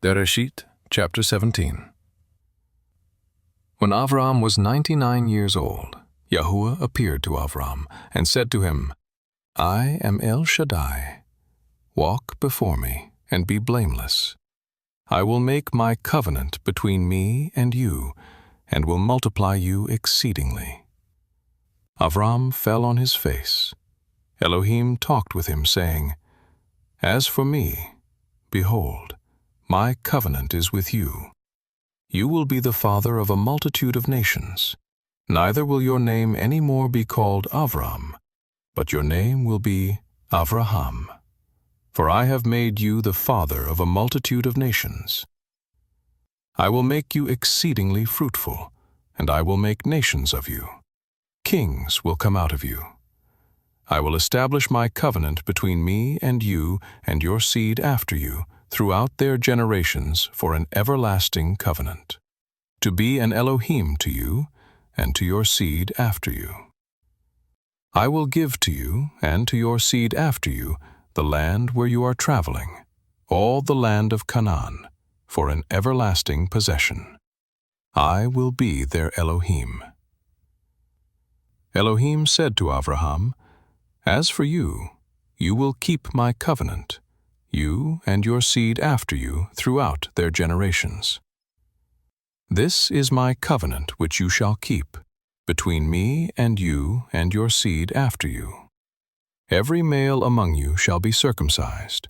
Bereshit, chapter 17. When Avram was 99 years old, Yahuwah appeared to Avram and said to him, I am El Shaddai. Walk before me and be blameless. I will make my covenant between me and you, and will multiply you exceedingly. Avram fell on his face. Elohim talked with him, saying, As for me, behold, my covenant is with you. You will be the father of a multitude of nations. Neither will your name any more be called Avram, but your name will be Avraham. For I have made you the father of a multitude of nations. I will make you exceedingly fruitful, and I will make nations of you. Kings will come out of you. I will establish my covenant between me and you and your seed after you throughout their generations for an everlasting covenant, to be an Elohim to you and to your seed after you. I will give to you and to your seed after you the land where you are traveling, all the land of Canaan, for an everlasting possession. I will be their Elohim. Elohim said to Avraham, As for you, you will keep my covenant, you and your seed after you throughout their generations. This is my covenant which you shall keep, between me and you and your seed after you. Every male among you shall be circumcised.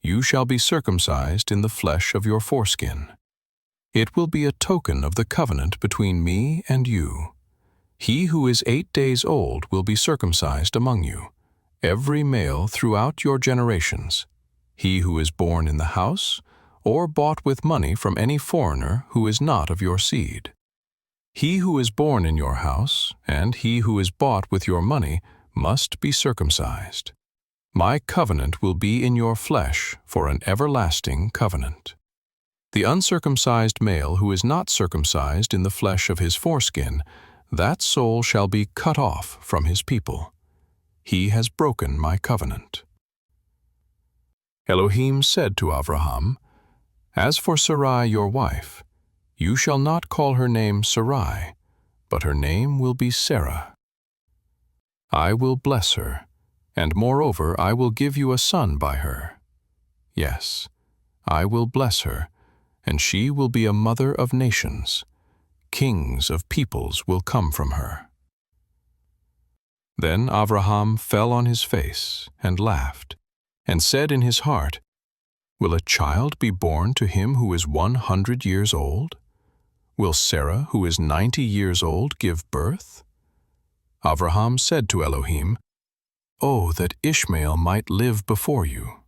You shall be circumcised in the flesh of your foreskin. It will be a token of the covenant between me and you. He who is 8 days old will be circumcised among you, every male throughout your generations. He who is born in the house, or bought with money from any foreigner who is not of your seed. He who is born in your house, and he who is bought with your money, must be circumcised. My covenant will be in your flesh for an everlasting covenant. The uncircumcised male who is not circumcised in the flesh of his foreskin, that soul shall be cut off from his people. He has broken my covenant. Elohim said to Avraham, As for Sarai your wife, you shall not call her name Sarai, but her name will be Sarah. I will bless her, and moreover I will give you a son by her. Yes, I will bless her, and she will be a mother of nations. Kings of peoples will come from her. Then Avraham fell on his face and laughed, and said in his heart, Will a child be born to him who is 100 years old? Will Sarah, who is 90 years old, give birth? Avraham said to Elohim, Oh, that Ishmael might live before you.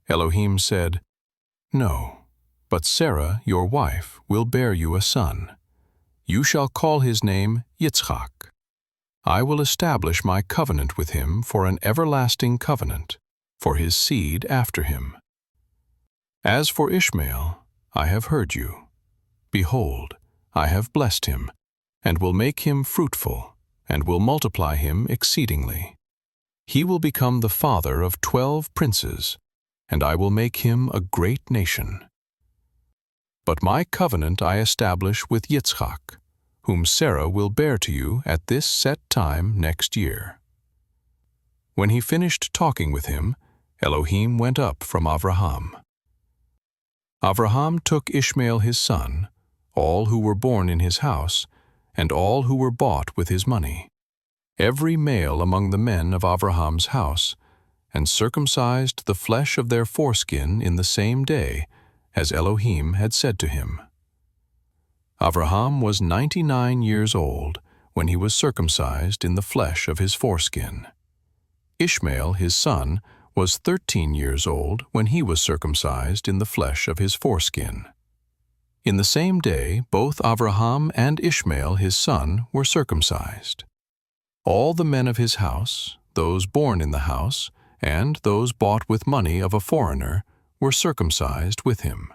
Elohim said, No, but Sarah, your wife, will bear you a son. You shall call his name Yitzchak. I will establish my covenant with him for an everlasting covenant, for his seed after him. As for Ishmael, I have heard you. Behold, I have blessed him, and will make him fruitful, and will multiply him exceedingly. He will become the father of 12 princes, and I will make him a great nation. But my covenant I establish with Yitzchak, whom Sarah will bear to you at this set time next year. When he finished talking with him, Elohim went up from Avraham. Avraham took Ishmael his son, all who were born in his house, and all who were bought with his money, every male among the men of Avraham's house, and circumcised the flesh of their foreskin in the same day, as Elohim had said to him. Avraham was 99 years old when he was circumcised in the flesh of his foreskin. Ishmael his son was 13 years old when he was circumcised in the flesh of his foreskin. In the same day both Avraham and Ishmael his son were circumcised. All the men of his house, those born in the house, and those bought with money of a foreigner, were circumcised with him.